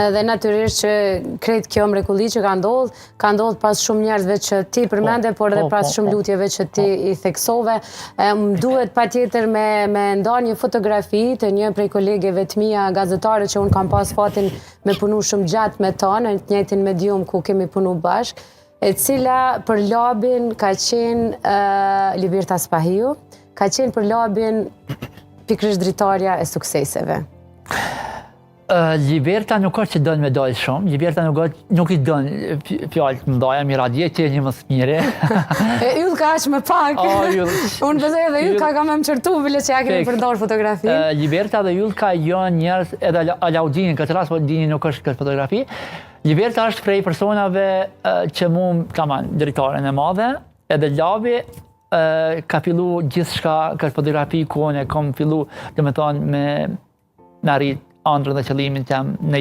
Dhe natyrisht që krejt kjo mrekulli që ka ndodhur pas shumë njerëzve që ti përmende, por edhe pas shumë lutjeve që ti i theksove. Më duhet patjetër me nda një fotografi të një prej kolegeve të mia gazetare që unë kam pas fatin me punu shumë gjatë me ta në të njëjtin medium ku kemi punu bashk, e cila për labin ka qenë Liberta Spahiu, ka qenë për labin pikërisht dritarja e sukseseve. Liberta nuk është që dënë me dalë shumë, Liberta nuk i dënë fjallë të mdaja, miradje që e një më smire. Yllka është me pak. Unë besoj edhe Yllka ka me më qërtu, bile që ja kemi përdorë fotografi. Liberta dhe Yllka janë njerëz, edhe Alaudini, këtë rast, po Dini nuk është këtë fotografi. Liberta është prej personave që mu kaman drejtaren e madhe, edhe labi ka fillu gjithë shka këtë fotografi kone, kom fillu, dhe me thonë, me arrit andrën dhe qëllimin që jam në